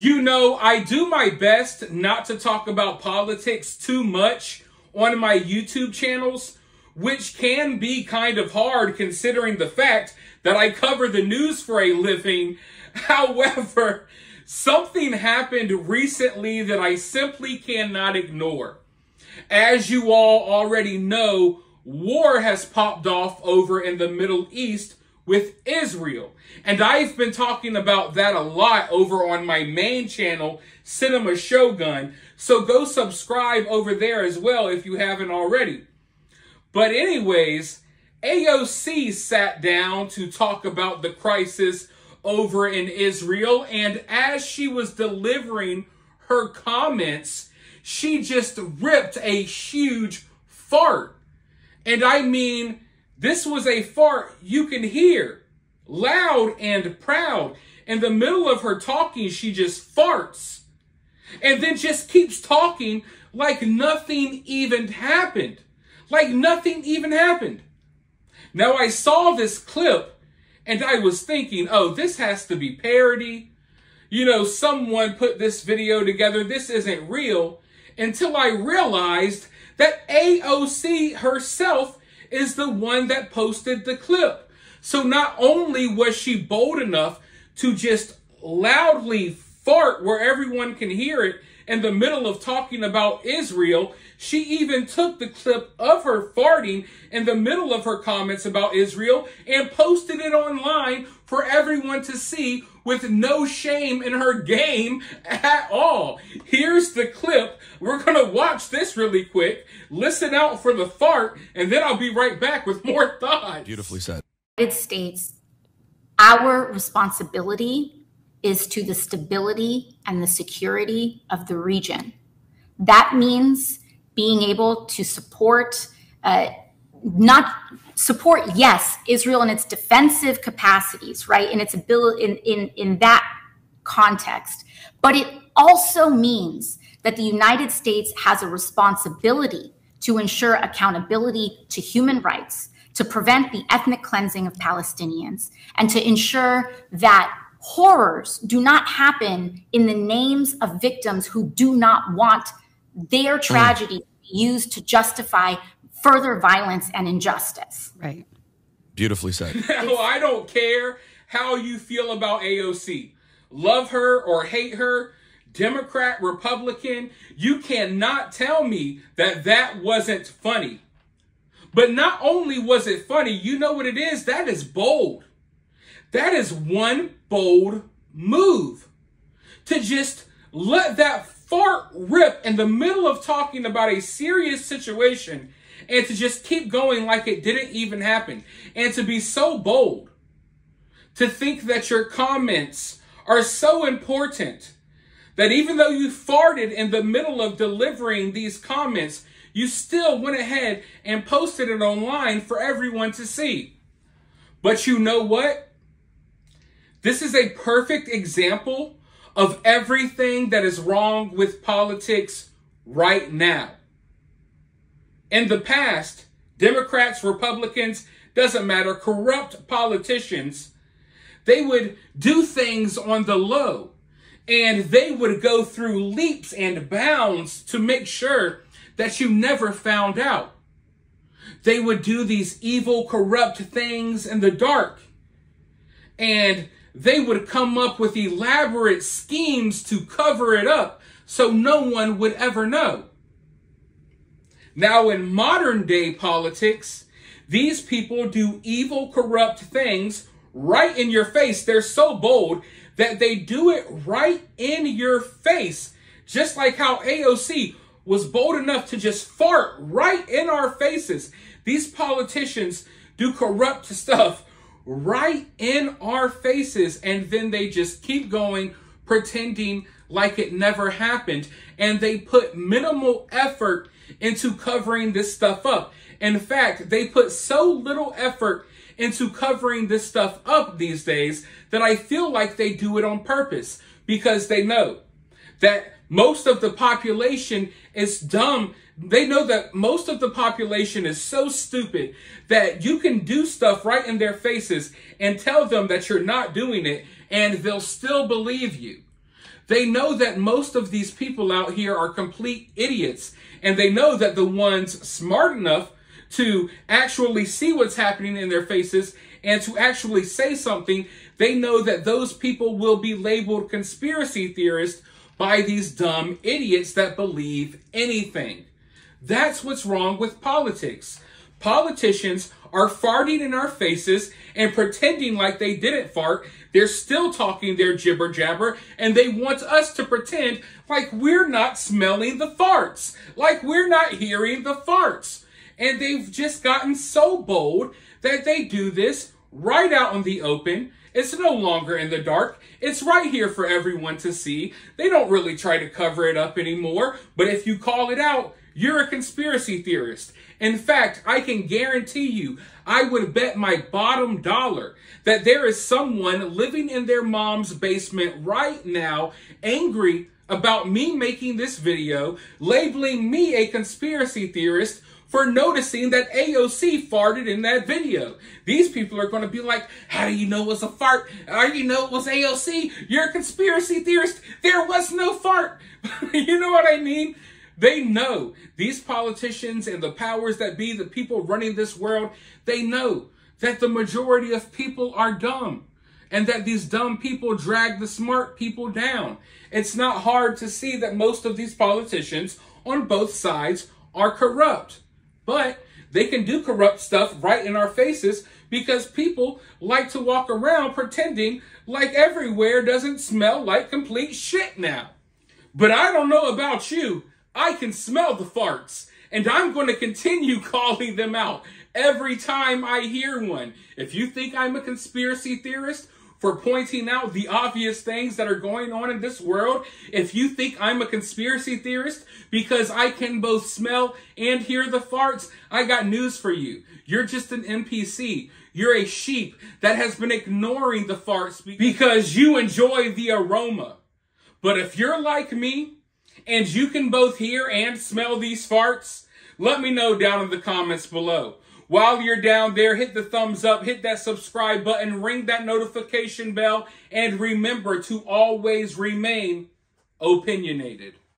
You know, I do my best not to talk about politics too much on my YouTube channels, which can be kind of hard considering the fact that I cover the news for a living. However, something happened recently that I simply cannot ignore. As you all already know, war has popped off over in the Middle East with Israel. And I've been talking about that a lot over on my main channel, Cinema Shogun. So go subscribe over there as well if you haven't already. But anyways, AOC sat down to talk about the crisis over in Israel. And as she was delivering her comments, she just ripped a huge fart. And I mean, this was a fart you can hear, loud and proud. In the middle of her talking, she just farts. And then just keeps talking like nothing even happened. Like nothing even happened. Now, I saw this clip and I was thinking, oh, this has to be parody. You know, someone put this video together. This isn't real. Until I realized that AOC herself is the one that posted the clip. So not only was she bold enough to just loudly fart where everyone can hear it in the middle of talking about Israel, she even took the clip of her farting in the middle of her comments about Israel and posted it online for everyone to see with no shame in her game at all. Here's the clip. We're going to watch this really quick. Listen out for the fart, and then I'll be right back with more thoughts. Beautifully said. United States, our responsibility is to the stability and the security of the region. That means being able to support, yes, Israel in its defensive capacities, right? In its ability, in that context. But it also means that the United States has a responsibility to ensure accountability to human rights, to prevent the ethnic cleansing of Palestinians, and to ensure that horrors do not happen in the names of victims who do not want their tragedy used to justify further violence and injustice. Right. Beautifully said. Now, I don't care how you feel about AOC. Love her or hate her, Democrat, Republican, you cannot tell me that that wasn't funny. But not only was it funny, you know what it is? That is bold. That is one bold move. To just let that fart rip in the middle of talking about a serious situation and to just keep going like it didn't even happen. And to be so bold. To think that your comments are so important that even though you farted in the middle of delivering these comments, you still went ahead and posted it online for everyone to see. But you know what? This is a perfect example of everything that is wrong with politics right now. In the past, Democrats, Republicans, doesn't matter, corrupt politicians, they would do things on the low. And they would go through leaps and bounds to make sure that you never found out. They would do these evil, corrupt things in the dark. And they would come up with elaborate schemes to cover it up so no one would ever know. Now, in modern day politics, these people do evil, corrupt things right in your face. They're so bold that they do it right in your face. Just like how AOC was bold enough to just fart right in our faces. These politicians do corrupt stuff right in our faces, and then they just keep going, pretending like it never happened. And they put minimal effort into covering this stuff up. In fact, they put so little effort into covering this stuff up these days that I feel like they do it on purpose, because they know that most of the population is dumb. They know that most of the population is so stupid that you can do stuff right in their faces and tell them that you're not doing it, and they'll still believe you. They know that most of these people out here are complete idiots. And they know that the ones smart enough to actually see what's happening in their faces and to actually say something, they know that those people will be labeled conspiracy theorists by these dumb idiots that believe anything. That's what's wrong with politics. Politicians are farting in our faces and pretending like they didn't fart. They're still talking their jibber jabber, and they want us to pretend like we're not smelling the farts, like we're not hearing the farts. And they've just gotten so bold that they do this right out in the open. It's no longer in the dark. It's right here for everyone to see. They don't really try to cover it up anymore. But if you call it out, you're a conspiracy theorist. In fact, I can guarantee you, I would bet my bottom dollar that there is someone living in their mom's basement right now, angry about me making this video, labeling me a conspiracy theorist for noticing that AOC farted in that video. These people are going to be like, how do you know it was a fart? How do you know it was AOC? You're a conspiracy theorist. There was no fart. You know what I mean? They know. These politicians and the powers that be, the people running this world, they know that the majority of people are dumb and that these dumb people drag the smart people down. It's not hard to see that most of these politicians on both sides are corrupt. But they can do corrupt stuff right in our faces because people like to walk around pretending like everywhere doesn't smell like complete shit now. But I don't know about you. I can smell the farts, and I'm going to continue calling them out every time I hear one. If you think I'm a conspiracy theorist for pointing out the obvious things that are going on in this world, if you think I'm a conspiracy theorist because I can both smell and hear the farts, I got news for you. You're just an NPC. You're a sheep that has been ignoring the farts because you enjoy the aroma. But if you're like me, and you can both hear and smell these farts, let me know down in the comments below. While you're down there, hit the thumbs up, hit that subscribe button, ring that notification bell, and remember to always remain opinionated.